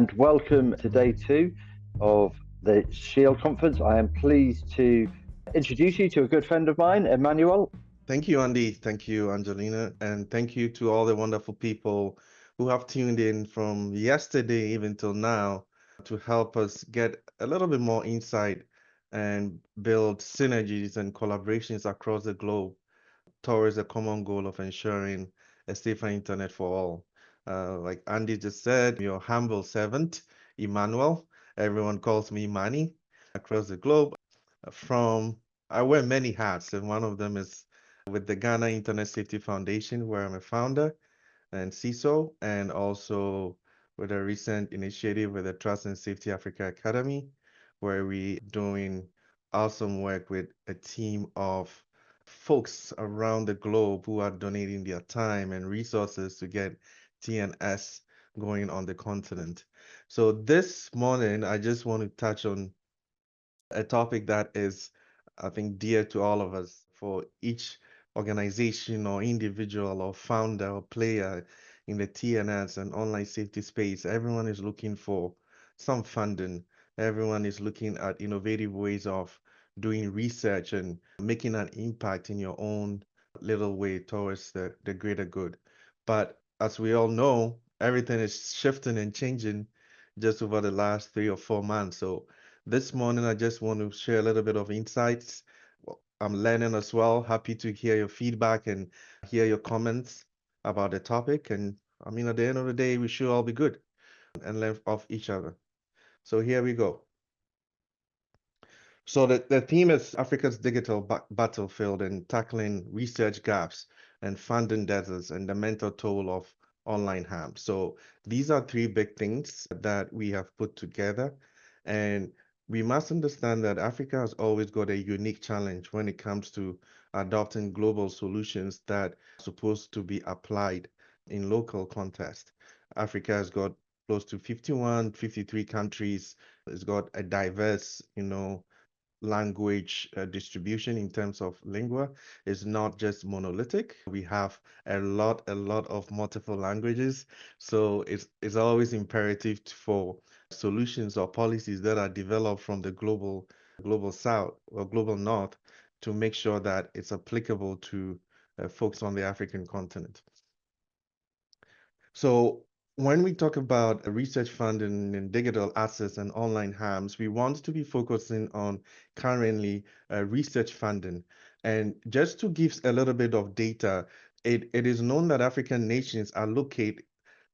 and welcome to day two of the Shield Conference. I am pleased to introduce you to a good friend of mine, Emmanuel. Thank you, Andy. Thank you, Angelina. And thank you to all the wonderful people who have tuned in from yesterday even till now to help us get a little bit more insight and build synergies and collaborations across the globe towards the common goal of ensuring a safer internet for all. Like Andy just said, your humble servant, Emmanuel. Everyone calls me Manny across the globe. From I wear many hats, and one of them is with the Ghana Internet Safety Foundation, where I'm a founder and CISO, and also with a recent initiative with the Trust and Safety Africa Academy, where we doing awesome work with a team of folks around the globe who are donating their time and resources to get TNS going on the continent. So this morning, I just want to touch on a topic that is, I think, dear to all of us. For each organization or individual or founder or player in the TNS and online safety space, everyone is looking for some funding. Everyone is looking at innovative ways of doing research and making an impact in your own little way towards the greater good. But as we all know, everything is shifting and changing just over the last 3 or 4 months. So this morning, I just want to share a little bit of insights. I'm learning as well. Happy to hear your feedback and hear your comments about the topic. And I mean, at the end of the day, we should all be good and learn off each other. So here we go. So the theme is Africa's digital battlefield and tackling research gaps and funding deserts and the mental toll of online harm. So these are three big things that we have put together. And we must understand that Africa has always got a unique challenge when it comes to adopting global solutions that are supposed to be applied in local context. Africa has got close to 51, 53 countries. It's got a diverse, language distribution in terms of lingua is not just monolithic. We have a lot of multiple languages. So it's always imperative for solutions or policies that are developed from the global south or global north to make sure that it's applicable to folks on the African continent. So when we talk about research funding and digital assets and online harms, we want to be focusing on currently research funding. And just to give a little bit of data, it is known that African nations allocate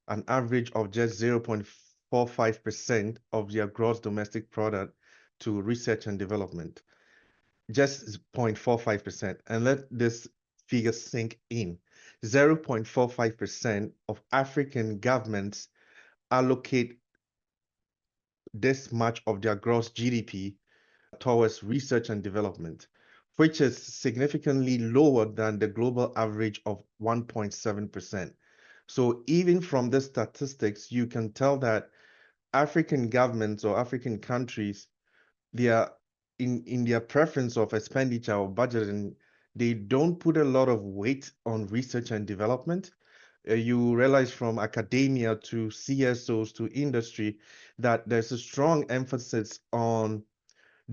an average of just 0.45% of their gross domestic product to research and development, just 0.45%. And let this figure sink in. 0.45% of African governments allocate this much of their gross GDP towards research and development, which is significantly lower than the global average of 1.7%. So even from the statistics, you can tell that African governments or African countries, they are in their preference of expenditure or budgeting, they don't put a lot of weight on research and development. You realize from academia to CSOs to industry that there's a strong emphasis on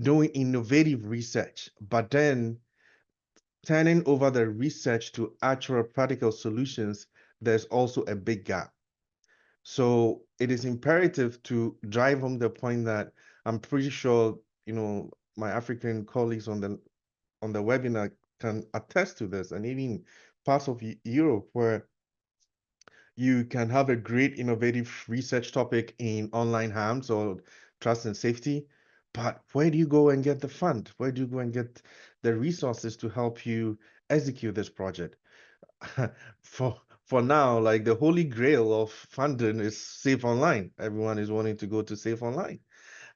doing innovative research, but then turning over the research to actual practical solutions, there's also a big gap. So it is imperative to drive home the point that I'm pretty sure, my African colleagues on the webinar can attest to this, and even parts of Europe where you can have a great innovative research topic in online harms or trust and safety, but where do you go and get the fund? Where do you go and get the resources to help you execute this project? for for now, like the holy grail of funding is Safe Online. Everyone is wanting to go to Safe Online.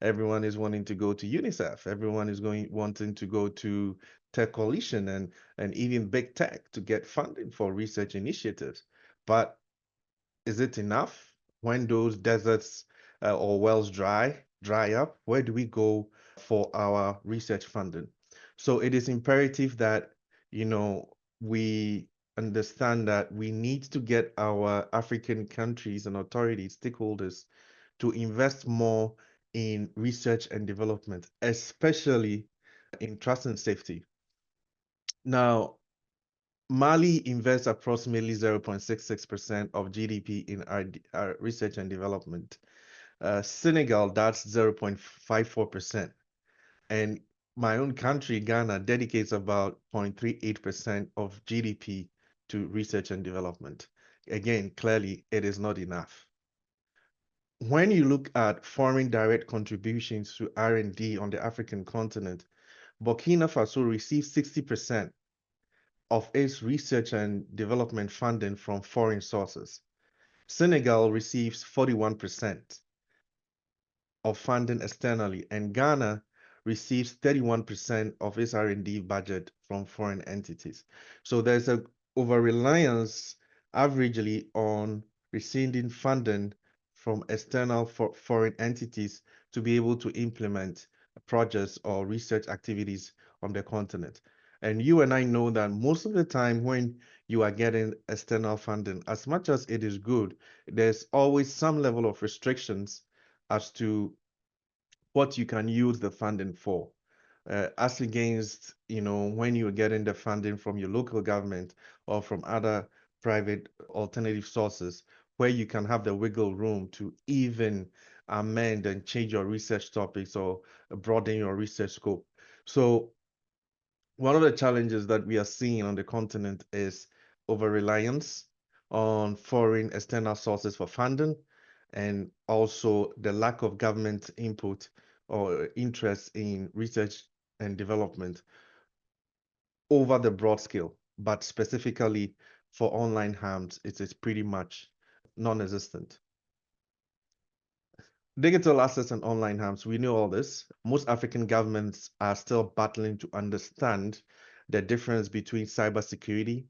Everyone is wanting to go to UNICEF. Everyone is wanting to go to Tech Coalition and even big tech to get funding for research initiatives. But is it enough when those deserts or wells dry up? Where do we go for our research funding? So it is imperative that we understand that we need to get our African countries and authorities, stakeholders, to invest more in research and development, especially in trust and safety. Now, Mali invests approximately 0.66% of GDP in research and development. Senegal, that's 0.54%. And my own country, Ghana, dedicates about 0.38% of GDP to research and development. Again, clearly, it is not enough. When you look at foreign direct contributions to R&D on the African continent, Burkina Faso receives 60% of its research and development funding from foreign sources. Senegal receives 41% of funding externally, and Ghana receives 31% of its R&D budget from foreign entities. So there's a over-reliance averagely on receiving funding from external foreign entities to be able to implement projects or research activities on the continent. And you and I know that most of the time when you are getting external funding, as much as it is good, there's always some level of restrictions as to what you can use the funding for. As against, when you're getting the funding from your local government or from other private alternative sources, where you can have the wiggle room to even amend and change your research topics or broaden your research scope. So one of the challenges that we are seeing on the continent is over-reliance on foreign external sources for funding, and also the lack of government input or interest in research and development over the broad scale. But specifically for online harms, it is pretty much non-existent. Digital assets and online harms, we know all this. Most African governments are still battling to understand the difference between cybersecurity,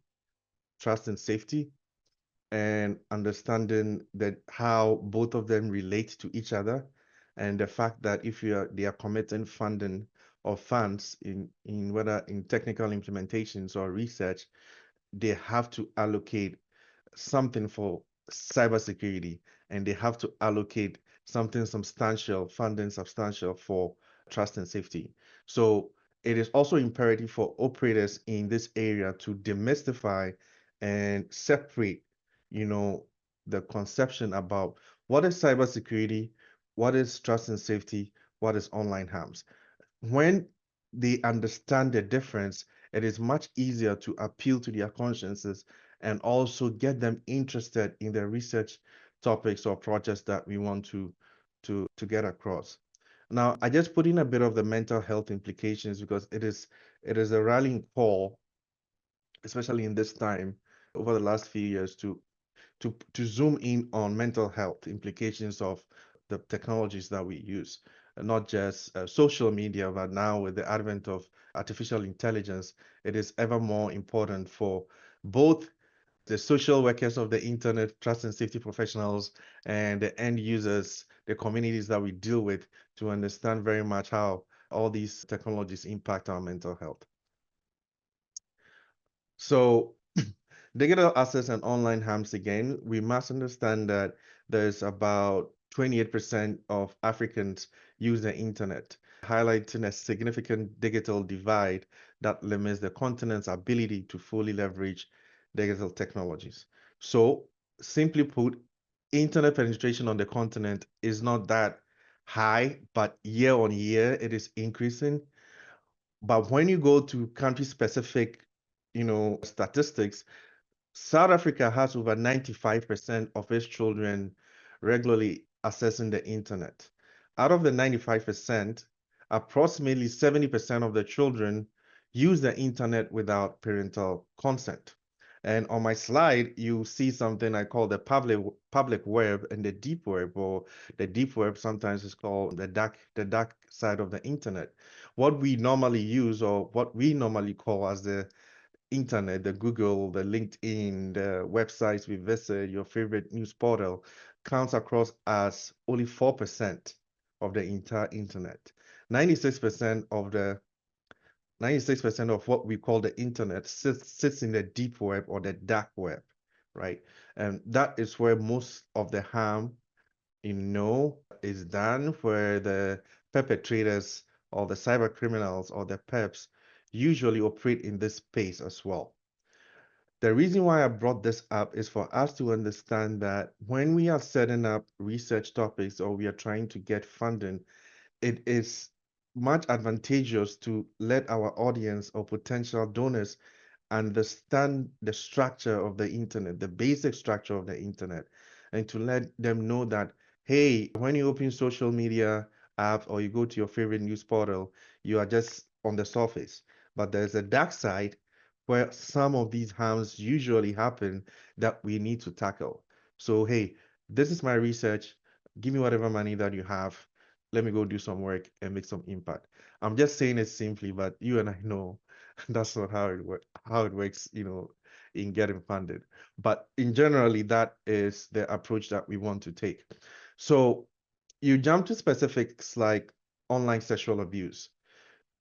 trust and safety, and understanding that how both of them relate to each other, and the fact that if they are committing funding or funds in whether in technical implementations or research, they have to allocate something for cybersecurity, and they have to allocate something substantial, funding substantial for trust and safety. So it is also imperative for operators in this area to demystify and separate, the conception about what is cybersecurity, what is trust and safety, what is online harms. When they understand the difference, it is much easier to appeal to their consciences and also get them interested in the research topics or projects that we want to get across. Now, I just put in a bit of the mental health implications because it is a rallying call, especially in this time over the last few years, to zoom in on mental health implications of the technologies that we use, not just social media, but now with the advent of artificial intelligence, it is ever more important for both the social workers of the internet, trust and safety professionals, and the end users, the communities that we deal with, to understand very much how all these technologies impact our mental health. So digital assets and online harms, again, we must understand that there's about 28% of Africans use the internet, highlighting a significant digital divide that limits the continent's ability to fully leverage digital technologies. So, simply put, internet penetration on the continent is not that high, but year on year it is increasing. But when you go to country-specific, statistics, South Africa has over 95% of its children regularly accessing the internet. Out of the 95%, approximately 70% of the children use the internet without parental consent. And on my slide, you see something I call the public web and the deep web, or the deep web sometimes is called the dark side of the internet. What we normally use, or what we normally call as the internet, the Google, the LinkedIn, the websites we visit, your favorite news portal, counts across as only 4% of the entire internet. 96% of what we call the internet sits in the deep web or the dark web, right? And that is where most of the harm is done, where the perpetrators or the cyber criminals or the peps usually operate in this space as well. The reason why I brought this up is for us to understand that when we are setting up research topics or we are trying to get funding, it is much advantageous to let our audience or potential donors understand the structure of the internet, the basic structure of the internet, and to let them know that, hey, when you open social media app or you go to your favorite news portal, you are just on the surface. But there's a dark side where some of these harms usually happen that we need to tackle. So, hey, this is my research. Give me whatever money that you have. Let me go do some work and make some impact. I'm just saying it simply, but you and I know that's not how it works, in getting funded. But in generally, that is the approach that we want to take. So you jump to specifics like online sexual abuse.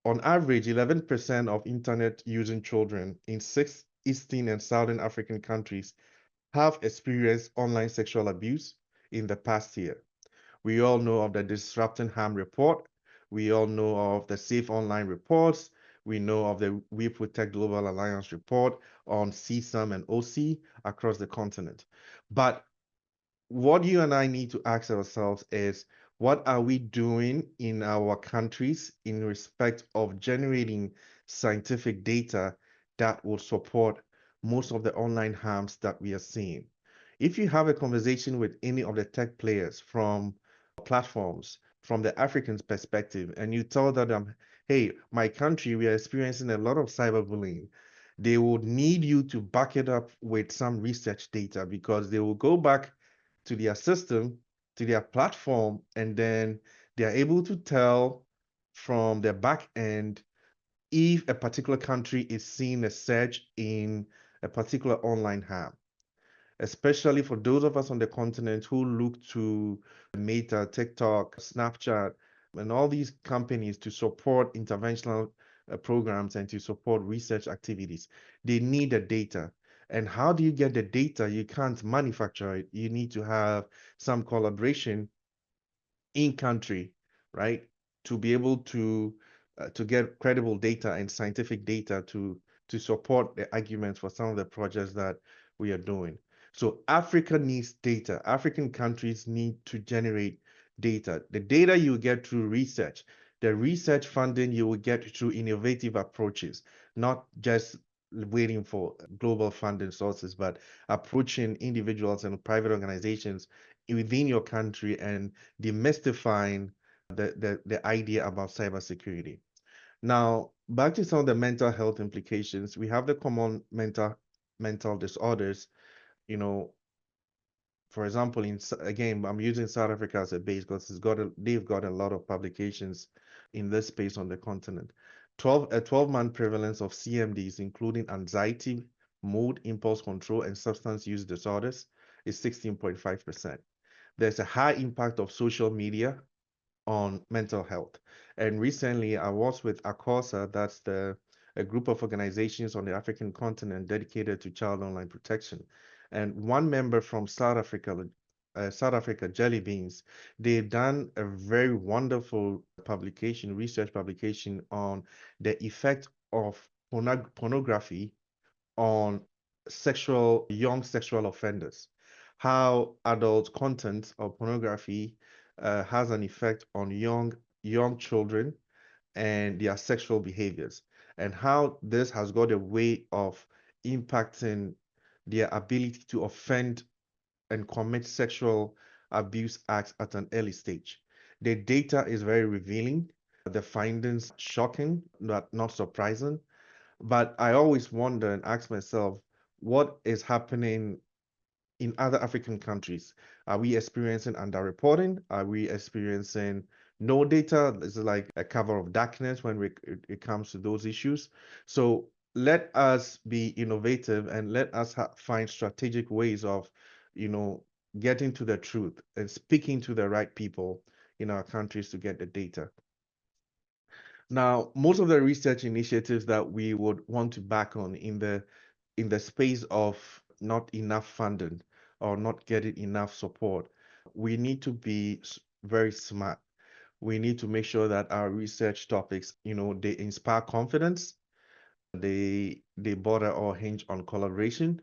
On average, 11% of internet using children in 6 Eastern and Southern African countries have experienced online sexual abuse in the past year. We all know of the Disrupting Harm report. We all know of the Safe Online reports. We know of the We Protect Global Alliance report on CSAM and OC across the continent. But what you and I need to ask ourselves is, what are we doing in our countries in respect of generating scientific data that will support most of the online harms that we are seeing? If you have a conversation with any of the tech players from platforms, from the African's perspective, and you tell them, hey, my country, we are experiencing a lot of cyberbullying, they would need you to back it up with some research data, because they will go back to their system, to their platform, and then they are able to tell from their back end if a particular country is seeing a surge in a particular online harm, especially for those of us on the continent who look to Meta, TikTok, Snapchat, and all these companies to support interventional programs and to support research activities. They need the data. And how do you get the data? You can't manufacture it. You need to have some collaboration in country, right? To be able to get credible data and scientific data to support the arguments for some of the projects that we are doing. So Africa needs data. African countries need to generate data. The data you get through research, the research funding you will get through innovative approaches, not just waiting for global funding sources, but approaching individuals and private organizations within your country and demystifying the idea about cybersecurity. Now, back to some of the mental health implications, we have the common mental disorders. You know, for example, again, I'm using South Africa as a base because they've got a lot of publications in this space on the continent. A 12-month prevalence of CMDs, including anxiety, mood, impulse control, and substance use disorders, is 16.5%. There's a high impact of social media on mental health. And recently, I was with ACOSA, that's a group of organizations on the African continent dedicated to child online protection. And one member from South Africa, Jelly Beans, they done a very wonderful research publication on the effect of pornography on young sexual offenders, how adult content or pornography has an effect on young children and their sexual behaviors, and how this has got a way of impacting their ability to offend and commit sexual abuse acts at an early stage. The data is very revealing. The findings shocking, not surprising. But I always wonder and ask myself, what is happening in other African countries? Are we experiencing underreporting? Are we experiencing no data? Is it like a cover of darkness when it comes to those issues? So let us be innovative and let us find strategic ways of, you know, getting to the truth and speaking to the right people in our countries to get the data. Now, most of the research initiatives that we would want to back on in the space of not enough funding or not getting enough support, we need to be very smart. We need to make sure that our research topics, they inspire confidence, they border or hinge on collaboration,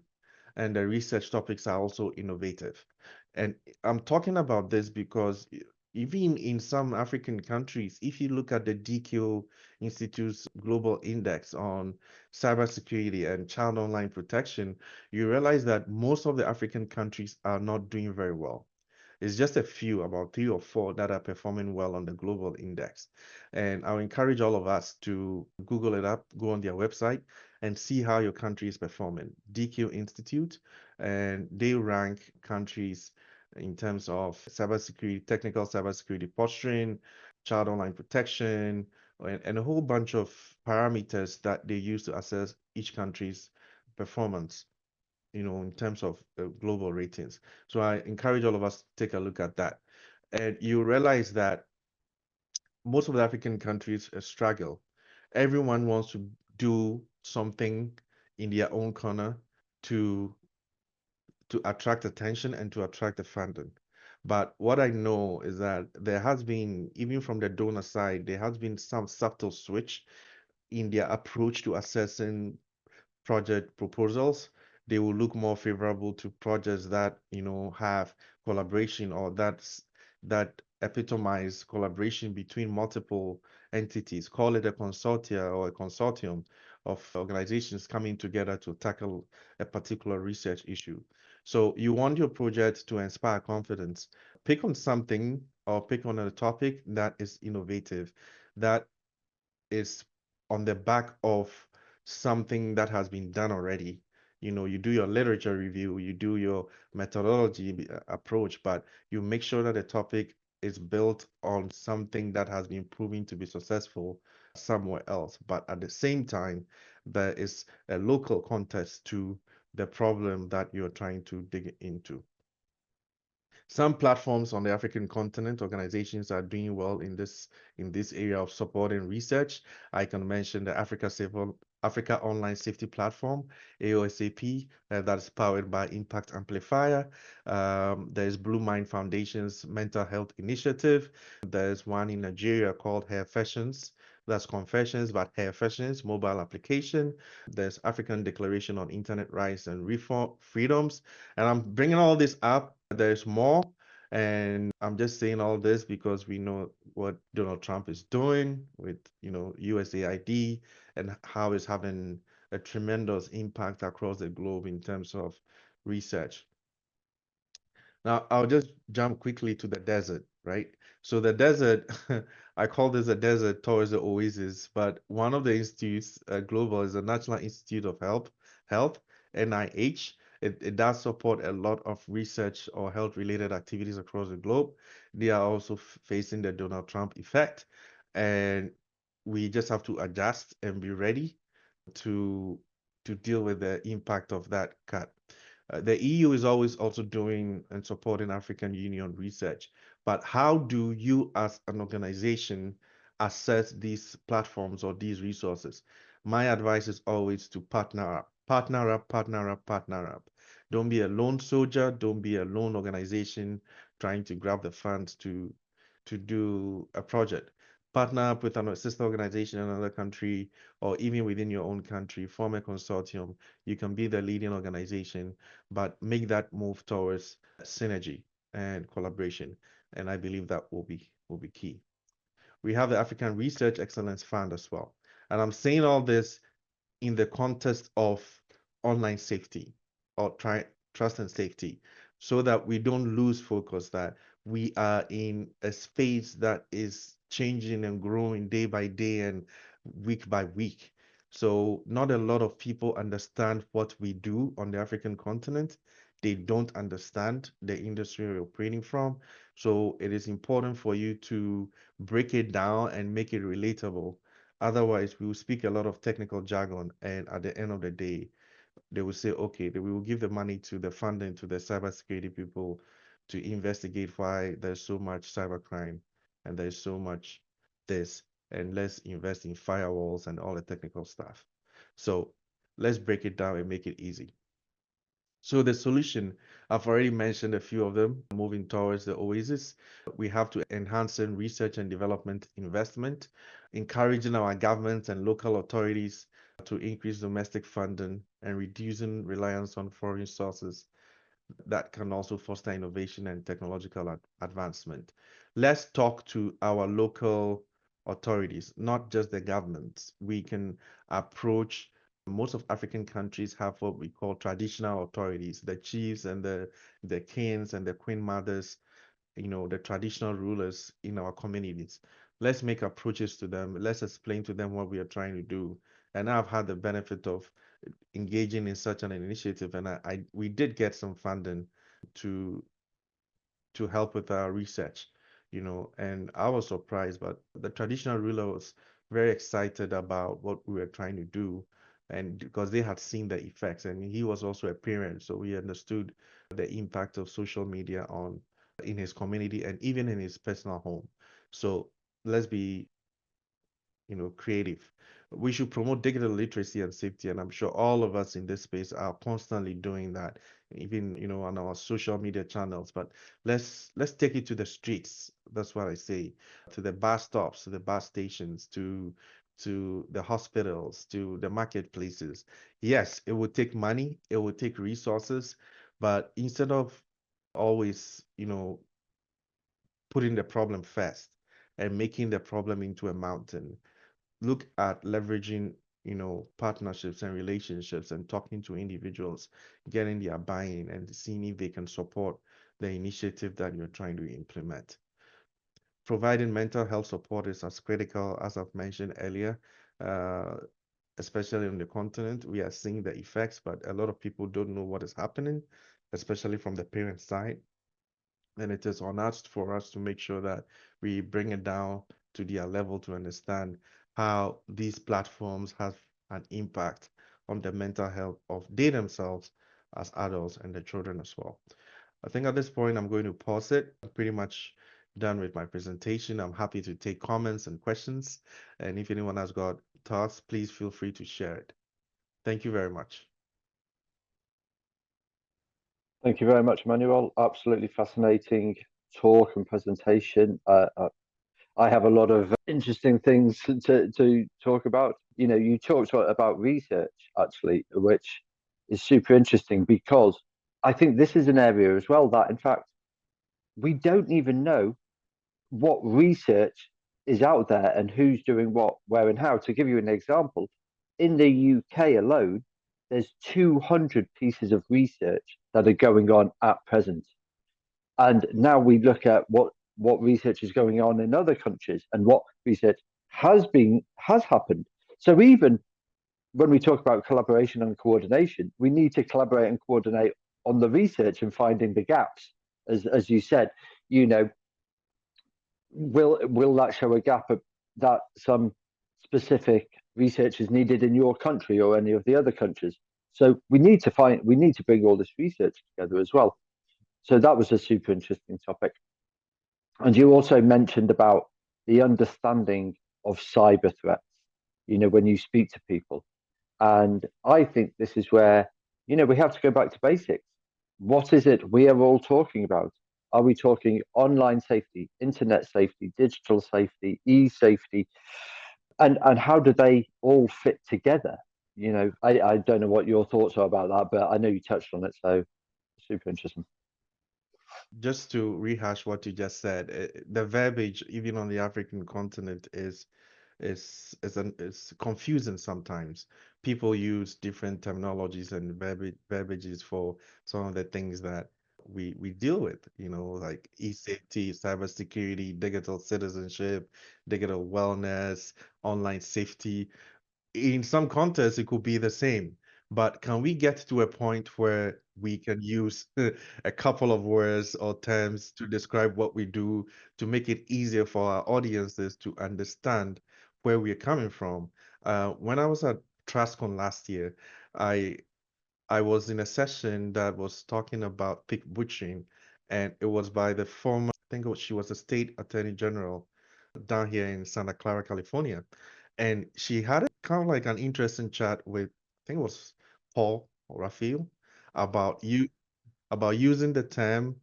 and the research topics are also innovative. And I'm talking about this because even in some African countries, if you look at the DQ Institute's global index on cybersecurity and child online protection, you realize that most of the African countries are not doing very well. It's just a few, about 3 or 4, that are performing well on the global index. And I'll encourage all of us to Google it up, go on their website, and see how your country is performing. DQ Institute, and they rank countries in terms of cybersecurity, technical cybersecurity posturing, child online protection, and a whole bunch of parameters that they use to assess each country's performance, in terms of global ratings. So I encourage all of us to take a look at that. And you realize that most of the African countries struggle. Everyone wants to do something in their own corner to attract attention and to attract the funding. But what I know is that there has been, even from the donor side, there has been some subtle switch in their approach to assessing project proposals. They will look more favorable to projects that, have collaboration, or that epitomize collaboration between multiple entities. Call it a consortia or a consortium of organizations coming together to tackle a particular research issue. So you want your project to inspire confidence. Pick on something, or pick on a topic that is innovative, that is on the back of something that has been done already. You do your literature review, you do your methodology approach, but you make sure that the topic is built on something that has been proven to be successful somewhere else. But at the same time, there is a local context to the problem that you're trying to dig into. Some platforms on the African continent, organizations are doing well in this area of supporting research. I can mention the Africa Online Safety Platform, AOSAP, that is powered by Impact Amplifier. There's Blue Mind Foundation's Mental Health Initiative. There's one in Nigeria called Hair Fashions. That's Confessions, but Hair Fashions mobile application. There's African Declaration on Internet Rights and Reform Freedoms. And I'm bringing all this up. There's more. And I'm just saying all this because we know what Donald Trump is doing with, USAID, and how it's having a tremendous impact across the globe in terms of research. Now, I'll just jump quickly to the desert, right? So the desert, I call this a desert towards the oasis, but one of the institutes, global, is the National Institute of Health, NIH. It does support a lot of research or health-related activities across the globe. They are also facing the Donald Trump effect, and we just have to adjust and be ready to deal with the impact of that cut. The EU is always also doing and supporting African Union research. But how do you, as an organization, assess these platforms or these resources? My advice is always to partner up, partner up, partner up, partner up. Don't be a lone soldier. Don't be a lone organization trying to grab the funds to do a project. Partner up with a sister organization in another country, or even within your own country. Form a consortium. You can be the leading organization, but make that move towards synergy and collaboration. And I believe that will be key. We have the African Research Excellence Fund as well. And I'm saying all this in the context of online safety, or trust and safety, so that we don't lose focus, that we are in a space that is changing and growing day by day and week by week. So not a lot of people understand what we do on the African continent. They don't understand the industry we're operating from. So it is important for you to break it down and make it relatable. Otherwise, we will speak a lot of technical jargon, and at the end of the day, they will say, okay, we will give the money to the funding to the cybersecurity people to investigate why there's so much cybercrime and there's so much this, and let's invest in firewalls and all the technical stuff. So let's break it down and make it easy. So the solution, I've already mentioned a few of them, moving towards the oasis. We have to enhance in research and development investment, encouraging our governments and local authorities to increase domestic funding and reducing reliance on foreign sources that can also foster innovation and technological advancement. Let's talk to our local authorities, not just the governments. We can approach most of African countries have what we call traditional authorities, the chiefs and the kings and the queen mothers, the traditional rulers in our communities. Let's make approaches to them. Let's explain to them what we are trying to do. And I've had the benefit of engaging in such an initiative, and we did get some funding to help with our research, and I was surprised, but the traditional ruler was very excited about what we were trying to do, and because they had seen the effects, and he was also a parent, so we understood the impact of social media on in his community and even in his personal home. So let's be creative. We should promote digital literacy and safety, and I'm sure all of us in this space are constantly doing that, even on our social media channels. But let's take it to the streets. That's what I say, to the bus stops, to the bus stations, to the hospitals, to the marketplaces. Yes, it would take money, it would take resources, but instead of always, putting the problem first and making the problem into a mountain, look at leveraging partnerships and relationships and talking to individuals, getting their buy-in and seeing if they can support the initiative that you're trying to implement. Providing mental health support is as critical as I've mentioned earlier, uh, especially on the continent. We are seeing the effects, but a lot of people don't know what is happening, especially from the parent side. And it is on us for us to make sure that we bring it down to their level to understand how these platforms have an impact on the mental health of they themselves as adults and the children as well. I think at this point I'm going to pause it. I'm pretty much done with my presentation. I'm happy to take comments and questions. And if anyone has got thoughts, please feel free to share it. Thank you very much. Thank you very much, Emmanuel. Absolutely fascinating talk and presentation. I have a lot of interesting things to talk about. You talked about research, actually, which is super interesting because I think this is an area as well that, in fact, we don't even know what research is out there and who's doing what, where, and how. To give you an example, in the UK alone, there's 200 pieces of research that are going on at present. And now we look at what research is going on in other countries and what research has happened. So even when we talk about collaboration and coordination, we need to collaborate and coordinate on the research and finding the gaps. As you said, you know, will that show a gap that some specific research is needed in your country or any of the other countries? So we need to bring all this research together as well. So that was a super interesting topic. And you also mentioned about the understanding of cyber threats, when you speak to people. And I think this is where, we have to go back to basics. What is it we are all talking about? Are we talking online safety, internet safety, digital safety, e-safety? And how do they all fit together? I don't know what your thoughts are about that, but I know you touched on it, so super interesting. Just to rehash what you just said, the verbiage, even on the African continent, is confusing sometimes. People use different terminologies and verbiages for some of the things that we deal with, like e-safety, cybersecurity, digital citizenship, digital wellness, online safety. In some contexts, it could be the same, but can we get to a point where we can use a couple of words or terms to describe what we do to make it easier for our audiences to understand where we're coming from? When I was at Trascon last year, I I was in a session that was talking about pig butchering, and it was by the former, I think she was a state attorney general down here in Santa Clara, California. And she had kind of like an interesting chat with, I think it was Paul or Raphael. about using the term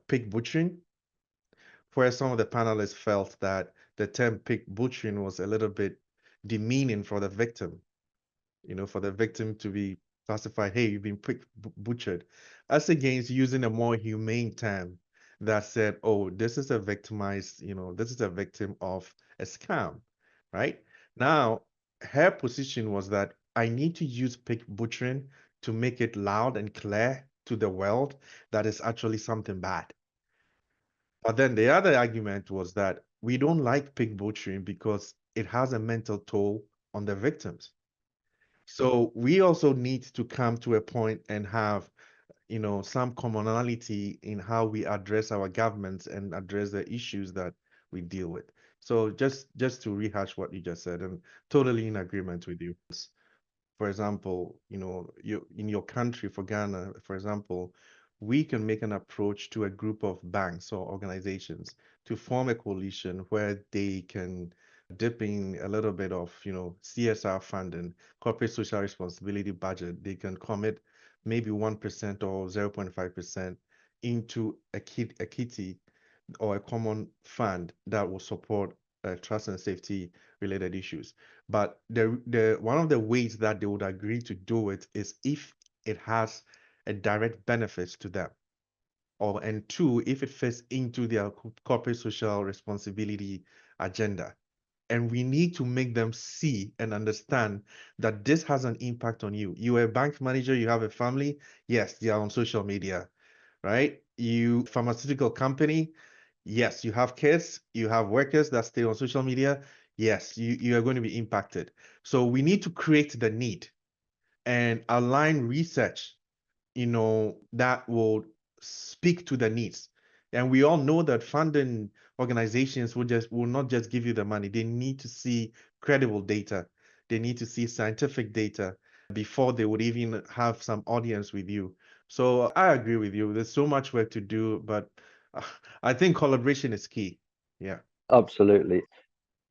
pig butchering, where some of the panelists felt that the term pig butchering was a little bit demeaning for the victim, for the victim to be classified, hey, you've been butchered, as against using a more humane term that said, oh, this is a victimized, this is a victim of a scam, right? Now, her position was that I need to use pig butchering to make it loud and clear to the world that is actually something bad. But then the other argument was that we don't like pig butchering because it has a mental toll on the victims. So we also need to come to a point and have, some commonality in how we address our governments and address the issues that we deal with. So just to rehash what you just said, and totally in agreement with you. For example, you in your country, for Ghana, for example, we can make an approach to a group of banks or organizations to form a coalition where they can dip in a little bit of, CSR funding, corporate social responsibility budget. They can commit maybe 1% or 0.5% into a kitty or a common fund that will support trust and safety related issues. But the one of the ways that they would agree to do it is if it has a direct benefit to them, and two, if it fits into their corporate social responsibility agenda. And we need to make them see and understand that this has an impact on you. You're a bank manager, you have a family, yes, they are on social media, right? You pharmaceutical company, yes, you have kids, you have workers that stay on social media, yes, you are going to be impacted. So we need to create the need and align research, that will speak to the needs. And we all know that funding organizations will not just give you the money. They need to see credible data. They need to see scientific data before they would even have some audience with you. So I agree with you. There's so much work to do, but uh, I think collaboration is key. Yeah. Absolutely.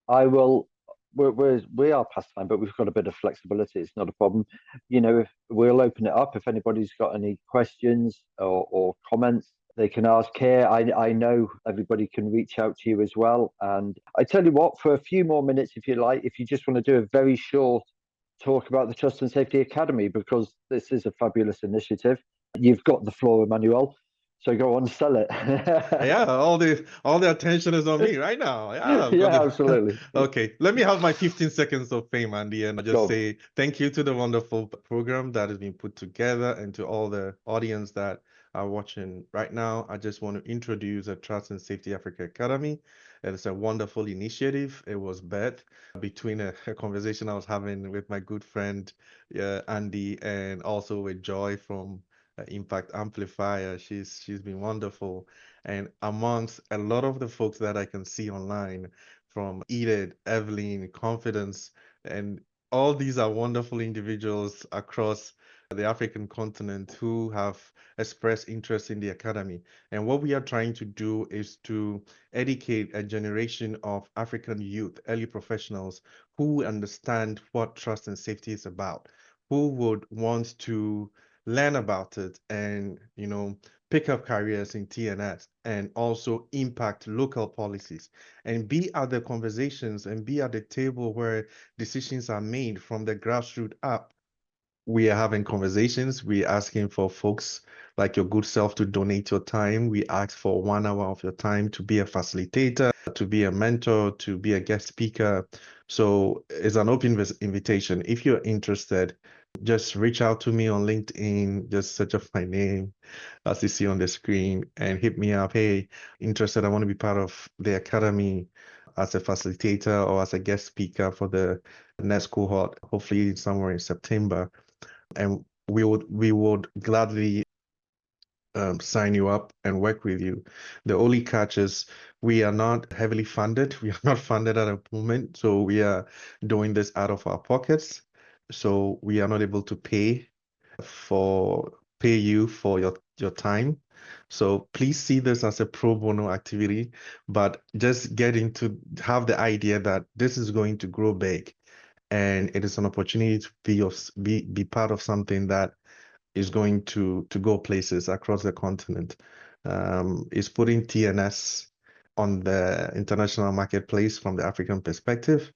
I will. We are past time, but we've got a bit of flexibility. It's not a problem. If we'll open it up, if anybody's got any questions or comments, they can ask here. I know everybody can reach out to you as well. And I tell you what, for a few more minutes, if you like, if you just want to do a very short talk about the Trust and Safety Academy, because this is a fabulous initiative. You've got the floor, Emmanuel. So go on, sell it. Yeah, all the attention is on me right now. Yeah, I've got Yeah, the absolutely. okay. Let me have my 15 seconds of fame, Andy, and I'll just Go. say thank you to the wonderful program that has been put together and to all the audience that are watching right now. I just want to introduce the Trust and Safety Africa Academy. It is a wonderful initiative. It was birthed between a conversation I was having with my good friend Andy and also with Joy from Impact Amplifier. She's been wonderful. And amongst a lot of the folks that I can see online, from Edith, Evelyn, Confidence, and all these are wonderful individuals across the African continent who have expressed interest in the academy. And what we are trying to do is to educate a generation of African youth, early professionals who understand what trust and safety is about, who would want to learn about it and, pick up careers in TNS and also impact local policies and be at the conversations and be at the table where decisions are made from the grassroots up. We are having conversations. We're asking for folks like your good self to donate your time. We ask for 1 hour of your time to be a facilitator, to be a mentor, to be a guest speaker. So it's an open invitation. If you're interested, just reach out to me on LinkedIn, just search up my name as you see on the screen and hit me up. Hey, interested, I want to be part of the academy as a facilitator or as a guest speaker for the next cohort, hopefully somewhere in September. And we would gladly sign you up and work with you. The only catch is we are not heavily funded. We are not funded at the moment, so we are doing this out of our pockets. So we are not able to pay you for your time. So please see this as a pro bono activity, but just getting to have the idea that this is going to grow big and it is an opportunity to be part of something that is going to go places across the continent. Is putting TNS on the international marketplace from the African perspective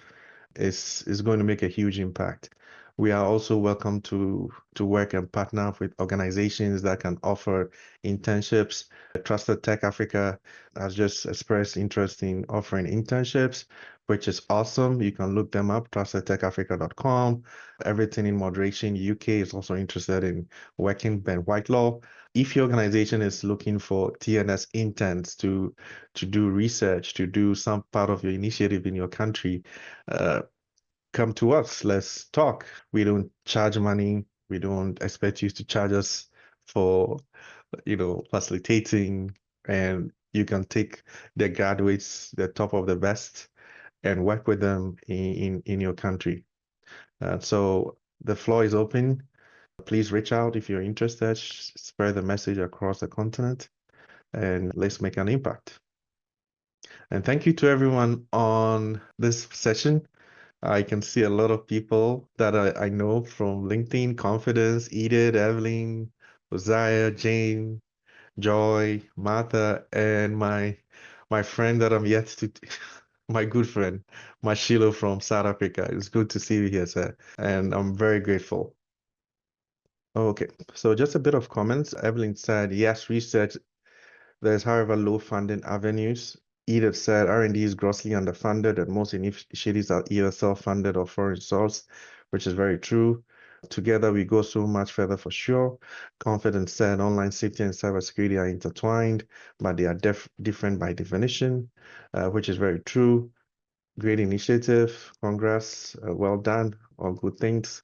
is going to make a huge impact. We are also welcome to work and partner with organizations that can offer internships. Trusted Tech Africa has just expressed interest in offering internships, which is awesome. You can look them up, trustedtechafrica.com. Everything in Moderation UK is also interested in working Ben Whitelaw. If your organization is looking for TNS interns to do research, to do some part of your initiative in your country, come to us. Let's talk. We don't charge money. We don't expect you to charge us for, facilitating. And you can take the graduates, the top of the best, and work with them in your country. So the floor is open. Please reach out if you're interested. Spread the message across the continent, and let's make an impact. And thank you to everyone on this session. I can see a lot of people that I know from LinkedIn: Confidence, Edith, Evelyn, Uzziah, Jane, Joy, Martha, and my friend that I'm yet to my good friend, Mashilo from South Africa. It's good to see you here, sir. And I'm very grateful. Okay, so just a bit of comments. Evelyn said, yes, research. There's, however, low funding avenues. Edith said R&D is grossly underfunded and most initiatives are either self-funded or foreign sourced, which is very true. Together, we go so much further for sure. Confidence said online safety and cybersecurity are intertwined, but they are different by definition, which is very true. Great initiative. Congrats. Well done. All good things.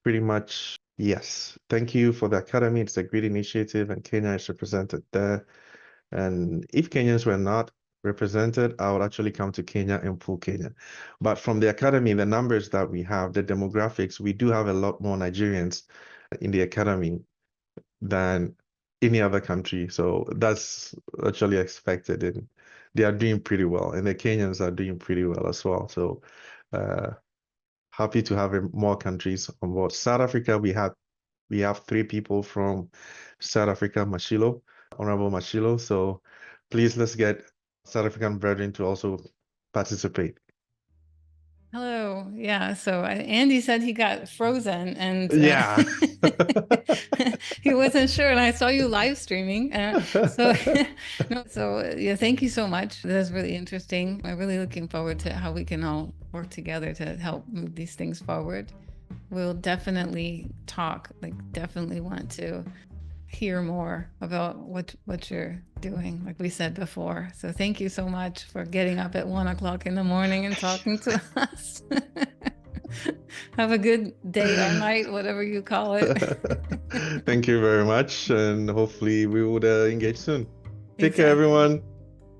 Pretty much, yes. Thank you for the Academy. It's a great initiative, and Kenya is represented there. And if Kenyans were not represented, I would actually come to Kenya and pull Kenya. But from the Academy, the numbers that we have, the demographics, we do have a lot more Nigerians in the Academy than any other country. So that's actually expected, and they are doing pretty well. And the Kenyans are doing pretty well as well. So happy to have more countries on board. South Africa, we have 3 people from South Africa, Mashilo, Honorable Mashilo. So please, let's get South African brethren to also participate. Hello. Yeah. So Andy said he got frozen and Yeah. he wasn't sure. And I saw you live streaming. So yeah, thank you so much. That's really interesting. I'm really looking forward to how we can all work together to help move these things forward. We'll definitely talk, definitely want to hear more about what you're doing, like we said before. So thank you so much for getting up at 1 o'clock in the morning and talking to us. Have a good day or night, whatever you call it. Thank you very much, and hopefully we would engage soon. Take care, Exactly. everyone.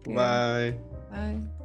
Yeah. Bye. Bye.